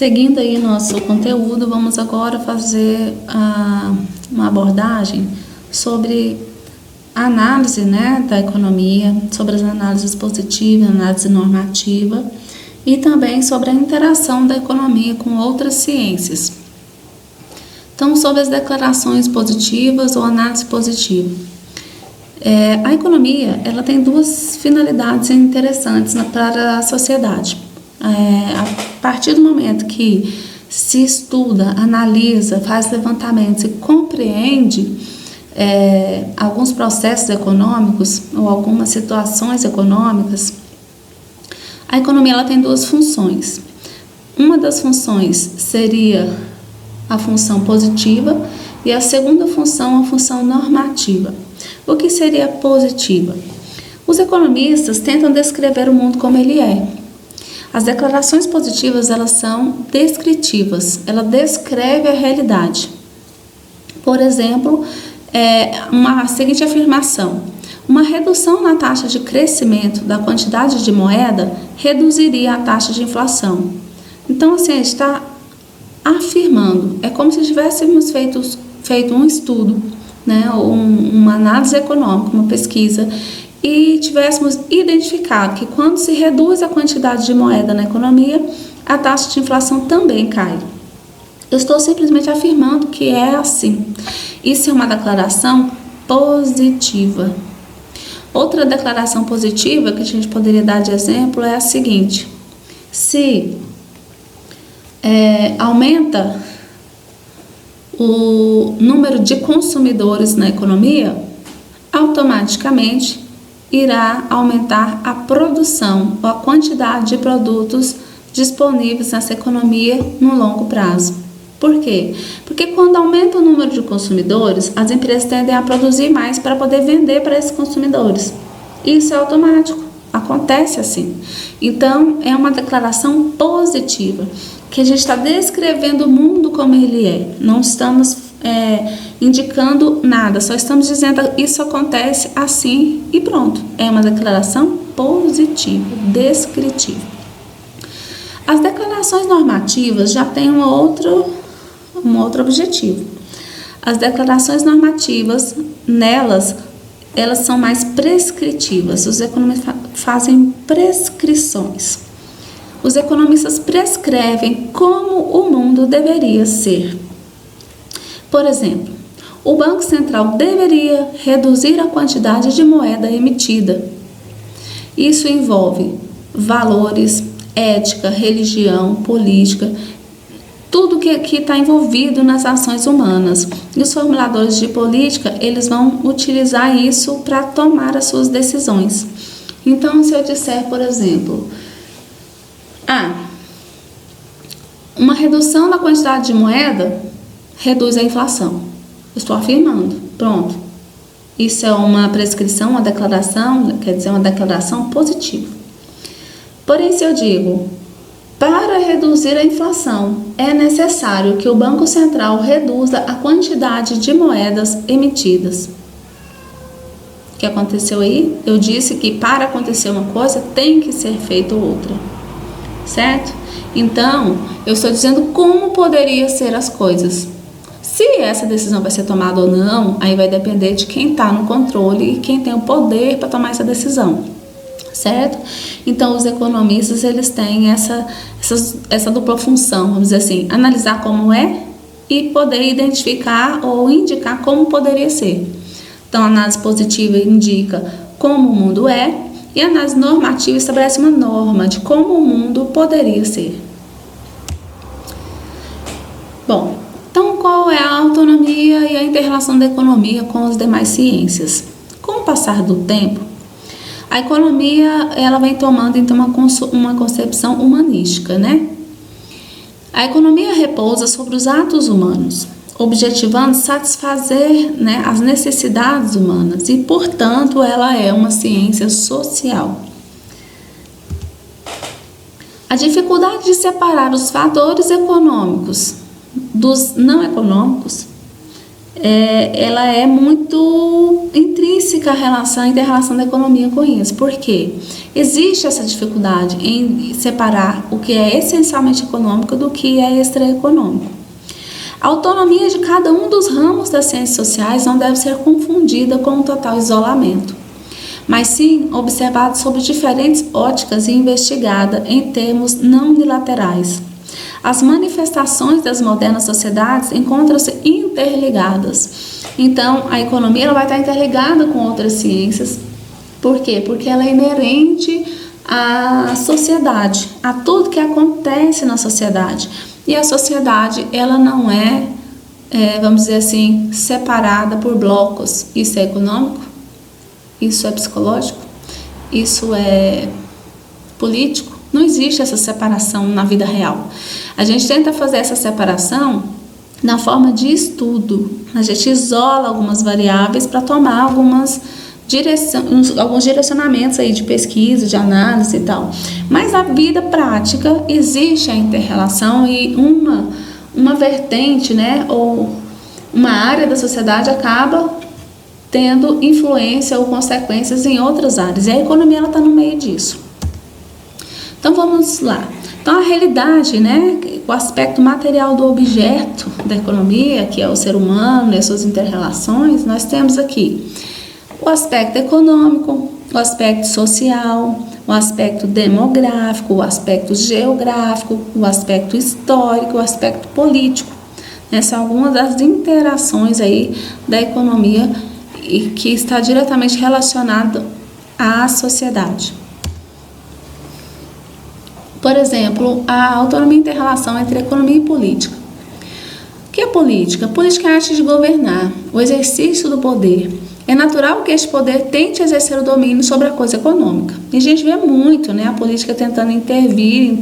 Seguindo aí nosso conteúdo, vamos agora fazer uma abordagem sobre a análise, da economia, sobre as análises positivas, análise normativa e também sobre a interação da economia com outras ciências. Então, sobre as declarações positivas ou análise positiva. A economia, ela tem duas finalidades interessantes para a sociedade. A partir do momento que se estuda, analisa, faz levantamentos e compreende alguns processos econômicos ou algumas situações econômicas, a economia ela tem duas funções. Uma das funções seria a função positiva e a segunda função, a função normativa. O que seria positiva? Os economistas tentam descrever o mundo como ele é. As declarações positivas, elas são descritivas, ela descreve a realidade. Por exemplo, uma seguinte afirmação: uma redução na taxa de crescimento da quantidade de moeda reduziria a taxa de inflação. Então, assim, a gente está afirmando, é como se tivéssemos feito um estudo, uma análise econômica, uma pesquisa, e tivéssemos identificado que quando se reduz a quantidade de moeda na economia, a taxa de inflação também cai. Eu estou simplesmente afirmando que é assim. Isso é uma declaração positiva. Outra declaração positiva que a gente poderia dar de exemplo é a seguinte: se aumenta o número de consumidores na economia, automaticamente irá aumentar a produção ou a quantidade de produtos disponíveis nessa economia no longo prazo. Por quê? Porque quando aumenta o número de consumidores, as empresas tendem a produzir mais para poder vender para esses consumidores. Isso é automático, acontece assim. Então, é uma declaração positiva, que a gente está descrevendo o mundo como ele é. Não estamos indicando nada, só estamos dizendo isso acontece assim e pronto. É uma declaração positiva, descritiva. As declarações normativas já têm um outro objetivo. As declarações normativas, elas são mais prescritivas. Os economistas fazem prescrições. Os economistas prescrevem como o mundo deveria ser. Por exemplo, o Banco Central deveria reduzir a quantidade de moeda emitida. Isso envolve valores, ética, religião, política, tudo que está envolvido nas ações humanas. E os formuladores de política, eles vão utilizar isso para tomar as suas decisões. Então, se eu disser, por exemplo, uma redução da quantidade de moeda reduz a inflação. Estou afirmando, pronto. Isso é uma prescrição, uma declaração, quer dizer, uma declaração positiva. Porém, se eu digo, para reduzir a inflação, é necessário que o Banco Central reduza a quantidade de moedas emitidas. O que aconteceu aí? Eu disse que para acontecer uma coisa, tem que ser feita outra. Certo? Então, eu estou dizendo como poderia ser as coisas. Se essa decisão vai ser tomada ou não, aí vai depender de quem está no controle e quem tem o poder para tomar essa decisão, certo? Então, os economistas, eles têm essa dupla função, vamos dizer assim, analisar como é e poder identificar ou indicar como poderia ser. Então, a análise positiva indica como o mundo é e a análise normativa estabelece uma norma de como o mundo poderia ser. Bom, então, qual é a autonomia e a inter-relação da economia com as demais ciências? Com o passar do tempo, a economia ela vem tomando então uma concepção humanística, A economia repousa sobre os atos humanos, objetivando satisfazer as necessidades humanas e, portanto, ela é uma ciência social. A dificuldade de separar os fatores econômicos dos não econômicos ela é muito intrínseca a inter-relação da economia com isso. Por quê? Existe essa dificuldade em separar o que é essencialmente econômico do que é extraeconômico. A autonomia de cada um dos ramos das ciências sociais não deve ser confundida com um total isolamento, mas sim observada sob diferentes óticas e investigada em termos não unilaterais. As manifestações das modernas sociedades encontram-se interligadas. Então, a economia ela vai estar interligada com outras ciências. Por quê? Porque ela é inerente à sociedade, a tudo que acontece na sociedade. E a sociedade, ela não vamos dizer assim, separada por blocos. Isso é econômico? Isso é psicológico? Isso é político? Não existe essa separação na vida real. A gente tenta fazer essa separação na forma de estudo. A gente isola algumas variáveis para tomar alguns direcionamentos aí de pesquisa, de análise e tal. Mas na vida prática existe a inter-relação e uma vertente, ou uma área da sociedade acaba tendo influência ou consequências em outras áreas. E a economia ela está no meio disso. Então vamos lá. Então a realidade, o aspecto material do objeto da economia, que é o ser humano e as suas inter-relações, nós temos aqui o aspecto econômico, o aspecto social, o aspecto demográfico, o aspecto geográfico, o aspecto histórico, o aspecto político. São algumas das interações aí da economia e que está diretamente relacionado à sociedade. Por exemplo, a autonomia e inter-relação entre economia e política. O que é política? Política é a arte de governar, o exercício do poder. É natural que este poder tente exercer o domínio sobre a coisa econômica. E a gente vê muito, a política tentando intervir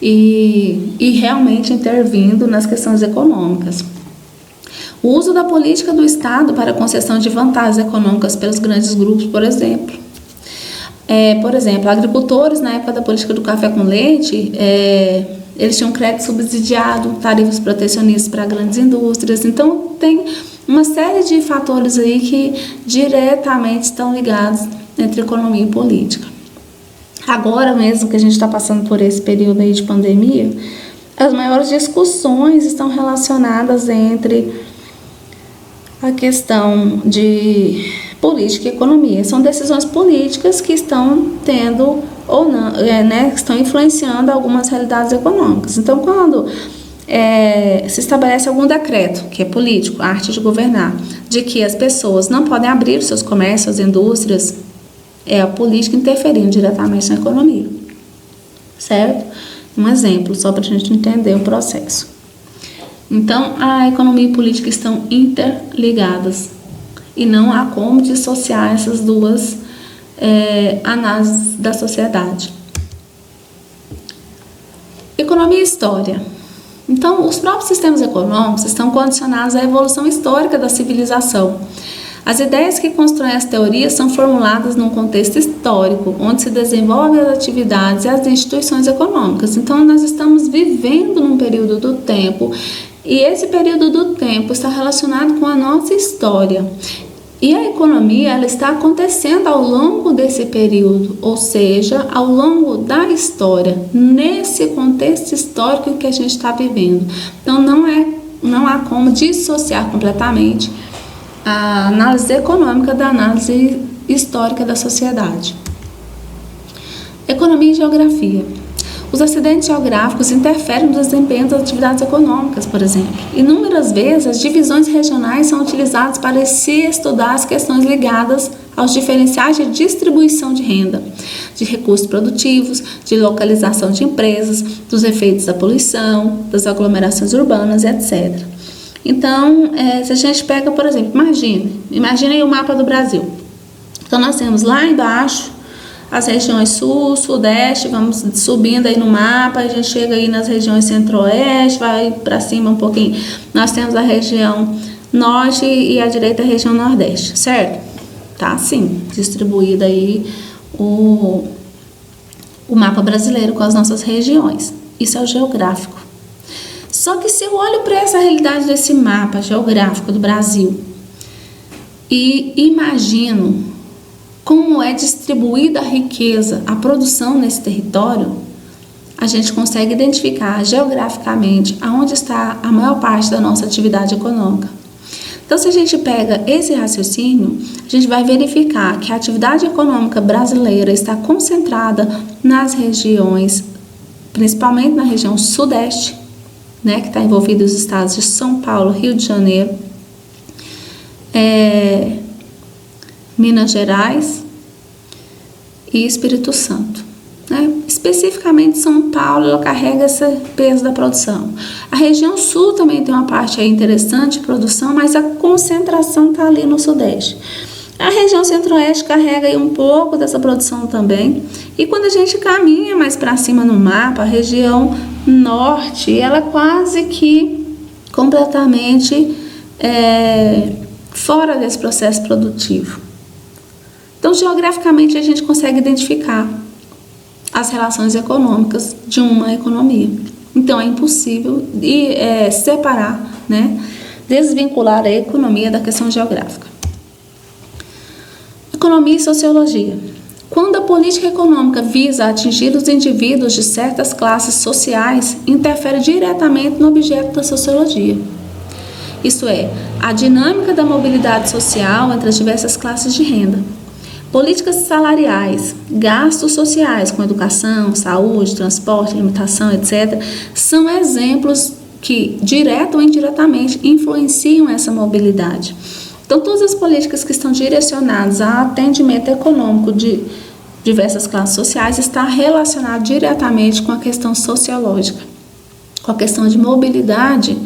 e realmente intervindo nas questões econômicas. O uso da política do Estado para a concessão de vantagens econômicas pelos grandes grupos, por exemplo. Por exemplo, agricultores, na época da política do café com leite, eles tinham crédito subsidiado, tarifas protecionistas para grandes indústrias. Então, tem uma série de fatores aí que diretamente estão ligados entre economia e política. Agora mesmo que a gente está passando por esse período aí de pandemia, as maiores discussões estão relacionadas entre a questão de política e economia. São decisões políticas que estão tendo ou não, que estão influenciando algumas realidades econômicas. Então, quando se estabelece algum decreto, que é político, a arte de governar, de que as pessoas não podem abrir os seus comércios, as indústrias, é a política interferindo diretamente na economia, certo? Um exemplo, só para a gente entender o processo. Então, a economia e a política estão interligadas e não há como dissociar essas duas análises da sociedade. Economia e história. Então, os próprios sistemas econômicos estão condicionados à evolução histórica da civilização. As ideias que constroem as teorias são formuladas num contexto histórico, onde se desenvolvem as atividades e as instituições econômicas. Então, nós estamos vivendo num período do tempo, e esse período do tempo está relacionado com a nossa história. E a economia ela está acontecendo ao longo desse período, ou seja, ao longo da história, nesse contexto histórico que a gente está vivendo. Então, não há como dissociar completamente a análise econômica da análise histórica da sociedade. Economia e geografia. Os acidentes geográficos interferem no desempenho das atividades econômicas, por exemplo. Inúmeras vezes, as divisões regionais são utilizadas para se estudar as questões ligadas aos diferenciais de distribuição de renda, de recursos produtivos, de localização de empresas, dos efeitos da poluição, das aglomerações urbanas, etc. Então, se a gente pega, por exemplo, imagine aí o mapa do Brasil. Então, nós temos lá embaixo as regiões sul, sudeste, vamos subindo aí no mapa, a gente chega aí nas regiões centro-oeste, vai para cima um pouquinho. Nós temos a região norte e à direita a região nordeste, certo? Tá assim, distribuída aí o mapa brasileiro com as nossas regiões. Isso é o geográfico. Só que se eu olho para essa realidade desse mapa geográfico do Brasil e imagino como é distribuída a riqueza, a produção nesse território, a gente consegue identificar geograficamente aonde está a maior parte da nossa atividade econômica. Então, se a gente pega esse raciocínio, a gente vai verificar que a atividade econômica brasileira está concentrada nas regiões, principalmente na região sudeste, né, que está envolvido os estados de São Paulo, Rio de Janeiro, Minas Gerais e Espírito Santo. Né? Especificamente São Paulo, ela carrega esse peso da produção. A região sul também tem uma parte aí interessante de produção, mas a concentração está ali no sudeste. A região centro-oeste carrega aí um pouco dessa produção também. E quando a gente caminha mais para cima no mapa, a região norte, ela é quase que completamente fora desse processo produtivo. Então, geograficamente, a gente consegue identificar as relações econômicas de uma economia. Então, é impossível separar, né, desvincular a economia da questão geográfica. Economia e sociologia. Quando a política econômica visa atingir os indivíduos de certas classes sociais, interfere diretamente no objeto da sociologia. Isto é, a dinâmica da mobilidade social entre as diversas classes de renda. Políticas salariais, gastos sociais com educação, saúde, transporte, alimentação, etc., são exemplos que, direta ou indiretamente, influenciam essa mobilidade. Então, todas as políticas que estão direcionadas ao atendimento econômico de diversas classes sociais está relacionado diretamente com a questão sociológica, com a questão de mobilidade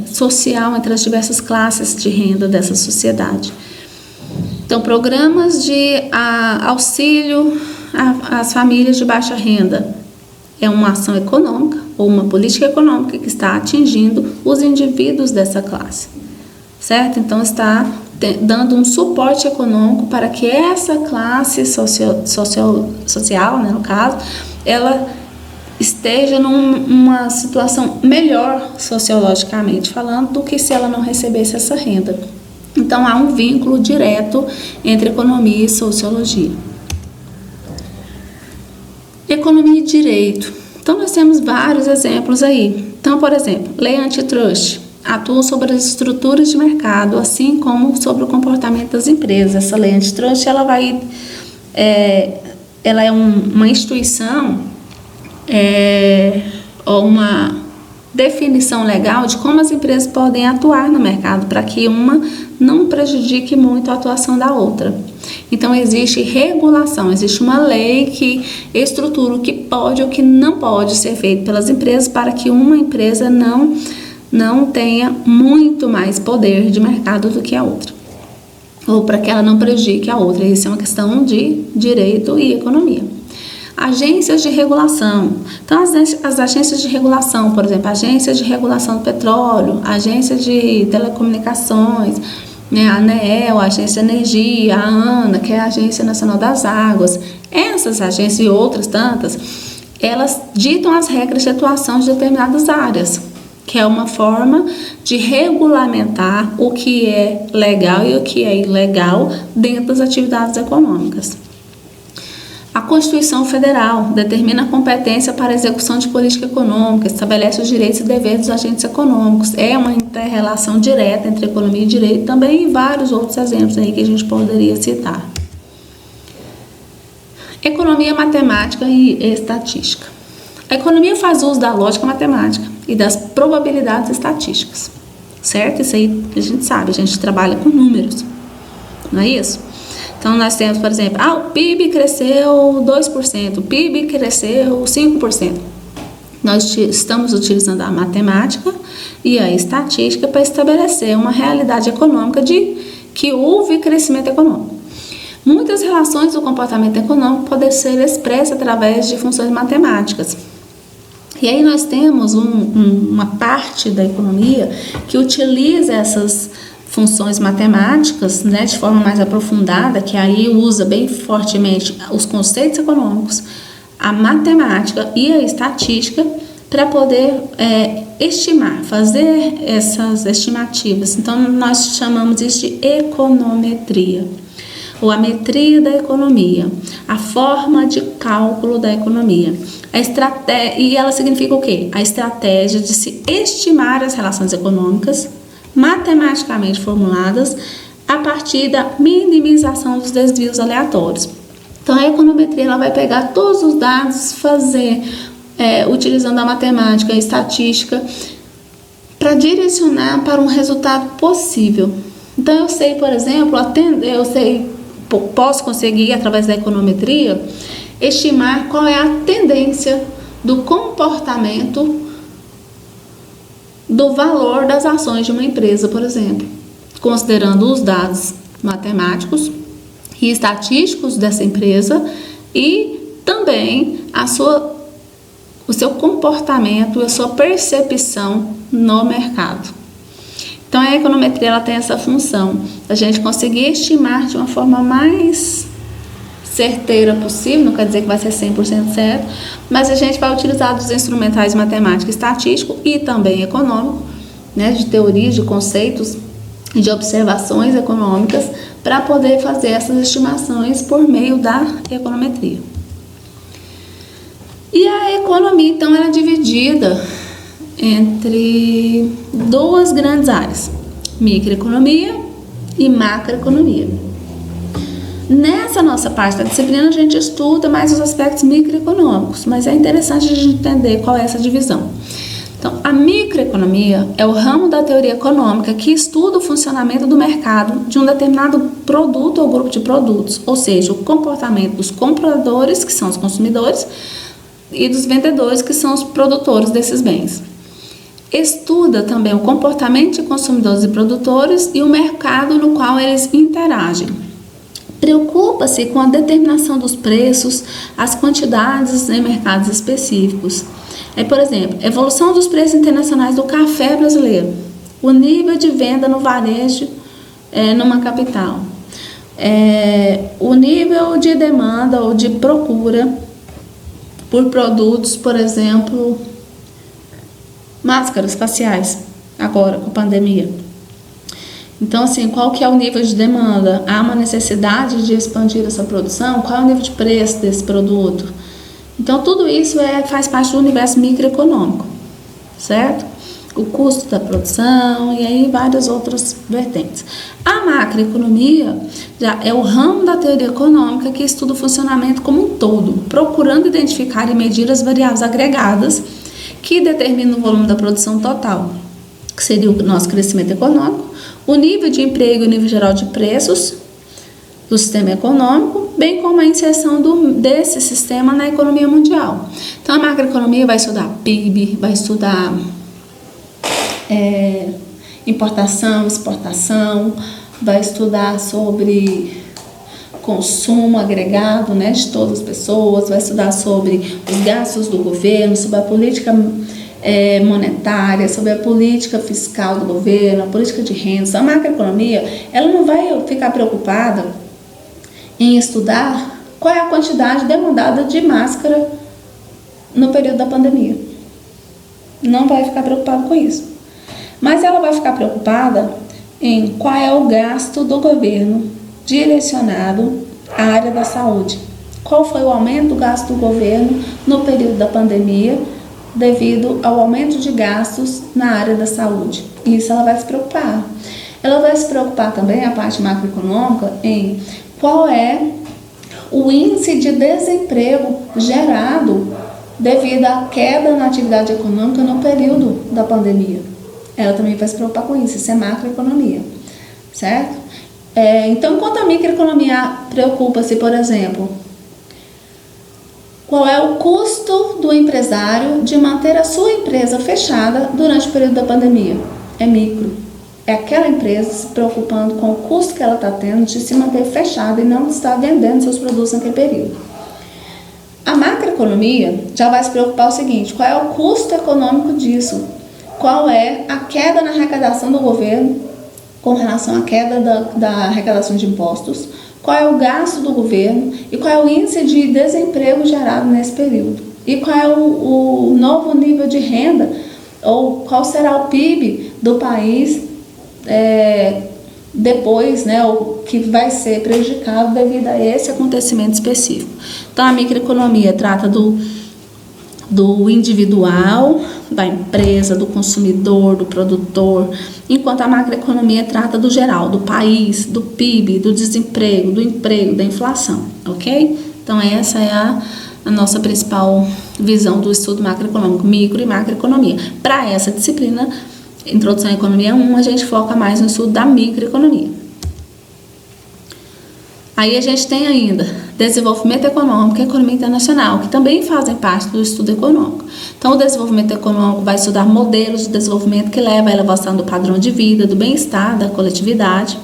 social entre as diversas classes de renda dessa sociedade. Então, programas de auxílio às famílias de baixa renda é uma ação econômica ou uma política econômica que está atingindo os indivíduos dessa classe, certo? Então, está dando um suporte econômico para que essa classe social, né, no caso, ela esteja numa situação melhor sociologicamente falando do que se ela não recebesse essa renda. Então, há um vínculo direto entre economia e sociologia. Economia e direito. Então, nós temos vários exemplos aí. Então, por exemplo, lei antitrust atua sobre as estruturas de mercado, assim como sobre o comportamento das empresas. Essa lei antitrust, ela é uma instituição, ou uma definição legal de como as empresas podem atuar no mercado para que uma não prejudique muito a atuação da outra. Então, existe regulação, existe uma lei que estrutura o que pode e o que não pode ser feito pelas empresas para que uma empresa não tenha muito mais poder de mercado do que a outra, ou para que ela não prejudique a outra. Isso é uma questão de direito e economia. Agências de regulação. Então, as agências de regulação, por exemplo, a Agência de Regulação do Petróleo, a Agência de Telecomunicações, né, a ANEEL, a Agência de Energia, a ANA, que é a Agência Nacional das Águas. Essas agências e outras tantas, elas ditam as regras de atuação de determinadas áreas, que é uma forma de regulamentar o que é legal e o que é ilegal dentro das atividades econômicas. A Constituição Federal determina a competência para a execução de política econômica, estabelece os direitos e deveres dos agentes econômicos. É uma inter-relação direta entre economia e direito, também e vários outros exemplos aí que a gente poderia citar. Economia, matemática e estatística. A economia faz uso da lógica matemática e das probabilidades estatísticas, certo? Isso aí a gente sabe, a gente trabalha com números, não é isso? Então, nós temos, por exemplo, o PIB cresceu 2%, o PIB cresceu 5%. Nós estamos utilizando a matemática e a estatística para estabelecer uma realidade econômica de que houve crescimento econômico. Muitas relações do comportamento econômico podem ser expressas através de funções matemáticas. E aí nós temos uma parte da economia que utiliza essas funções matemáticas, né, de forma mais aprofundada, que aí usa bem fortemente os conceitos econômicos, a matemática e a estatística para poder estimar, fazer essas estimativas. Então, nós chamamos isso de econometria, ou a metria da economia, a forma de cálculo da economia. E ela significa o quê? A estratégia de se estimar as relações econômicas, matematicamente formuladas, a partir da minimização dos desvios aleatórios. Então, a econometria ela vai pegar todos os dados, fazer, utilizando a matemática e a estatística, para direcionar para um resultado possível. Então, eu sei, por exemplo, posso conseguir, através da econometria, estimar qual é a tendência do comportamento do valor das ações de uma empresa, por exemplo, considerando os dados matemáticos e estatísticos dessa empresa e também o seu comportamento, a sua percepção no mercado. Então, a econometria ela tem essa função, a gente conseguir estimar de uma forma mais certeira possível, não quer dizer que vai ser 100% certo, mas a gente vai utilizar dos instrumentais matemático e estatístico e também econômico, né, de teorias, de conceitos, de observações econômicas, para poder fazer essas estimações por meio da econometria. E a economia, então, ela é dividida entre duas grandes áreas, microeconomia e macroeconomia. Nessa nossa parte da disciplina, a gente estuda mais os aspectos microeconômicos, mas é interessante a gente entender qual é essa divisão. Então, a microeconomia é o ramo da teoria econômica que estuda o funcionamento do mercado de um determinado produto ou grupo de produtos, ou seja, o comportamento dos compradores, que são os consumidores, e dos vendedores, que são os produtores desses bens. Estuda também o comportamento de consumidores e produtores e o mercado no qual eles interagem. Preocupa-se com a determinação dos preços, as quantidades em mercados específicos. Por exemplo, evolução dos preços internacionais do café brasileiro, o nível de venda no varejo numa capital, o nível de demanda ou de procura por produtos, por exemplo, máscaras faciais, agora com a pandemia. Então, assim, qual que é o nível de demanda? Há uma necessidade de expandir essa produção? Qual é o nível de preço desse produto? Então, tudo isso faz parte do universo microeconômico, certo? O custo da produção e aí várias outras vertentes. A macroeconomia já é o ramo da teoria econômica que estuda o funcionamento como um todo, procurando identificar e medir as variáveis agregadas que determinam o volume da produção total, que seria o nosso crescimento econômico, o nível de emprego e o nível geral de preços do sistema econômico, bem como a inserção desse sistema na economia mundial. Então, a macroeconomia vai estudar PIB, vai estudar importação, exportação, vai estudar sobre consumo agregado, né, de todas as pessoas, vai estudar sobre os gastos do governo, sobre a política monetária, sobre a política fiscal do governo, a política de rendas. A macroeconomia, ela não vai ficar preocupada em estudar qual é a quantidade demandada de máscara no período da pandemia. Não vai ficar preocupada com isso. Mas ela vai ficar preocupada em qual é o gasto do governo direcionado à área da saúde. Qual foi o aumento do gasto do governo no período da pandemia devido ao aumento de gastos na área da saúde. Isso ela vai se preocupar. Ela vai se preocupar também, a parte macroeconômica, em qual é o índice de desemprego gerado devido à queda na atividade econômica no período da pandemia. Ela também vai se preocupar com isso é macroeconomia, certo? Então, enquanto a microeconomia preocupa-se, por exemplo, qual é o custo do empresário de manter a sua empresa fechada durante o período da pandemia? É micro. É aquela empresa se preocupando com o custo que ela está tendo de se manter fechada e não estar vendendo seus produtos naquele período. A macroeconomia já vai se preocupar o seguinte: qual é o custo econômico disso? Qual é a queda na arrecadação do governo com relação à queda da arrecadação de impostos? Qual é o gasto do governo e qual é o índice de desemprego gerado nesse período? e qual é o novo nível de renda, ou qual será o PIB do país depois, né, o que vai ser prejudicado devido a esse acontecimento específico. Então, a microeconomia trata do individual, da empresa, do consumidor, do produtor, enquanto a macroeconomia trata do geral, do país, do PIB, do desemprego, do emprego, da inflação, ok? Então, essa é a nossa principal visão do estudo macroeconômico, micro e macroeconomia. Para essa disciplina, Introdução à Economia 1, a gente foca mais no estudo da microeconomia. Aí a gente tem ainda desenvolvimento econômico e economia internacional, que também fazem parte do estudo econômico. Então, o desenvolvimento econômico vai estudar modelos de desenvolvimento que levam à elevação do padrão de vida, do bem-estar da coletividade,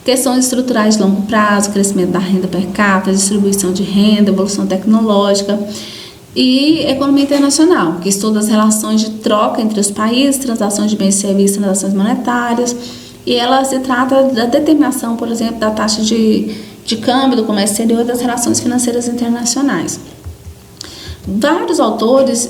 questões estruturais de longo prazo, crescimento da renda per capita, distribuição de renda, evolução tecnológica, e economia internacional, que estuda as relações de troca entre os países, transações de bens e serviços, transações monetárias, e ela se trata da determinação, por exemplo, da taxa de câmbio do comércio exterior e das relações financeiras internacionais. Vários autores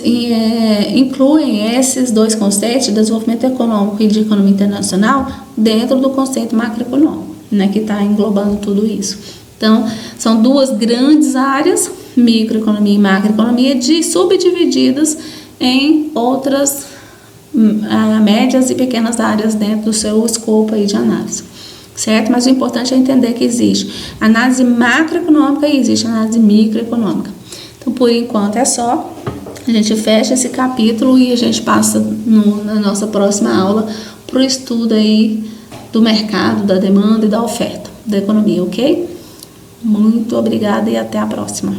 incluem esses dois conceitos, de desenvolvimento econômico e de economia internacional, dentro do conceito macroeconômico, né, que está englobando tudo isso. Então, são duas grandes áreas, microeconomia e macroeconomia, subdivididas em outras médias e pequenas áreas dentro do seu escopo aí de análise, certo? Mas o importante é entender que existe análise macroeconômica e existe análise microeconômica. Então, por enquanto é só. A gente fecha esse capítulo e a gente passa na nossa próxima aula para o estudo aí do mercado, da demanda e da oferta da economia, ok? Muito obrigada e até a próxima.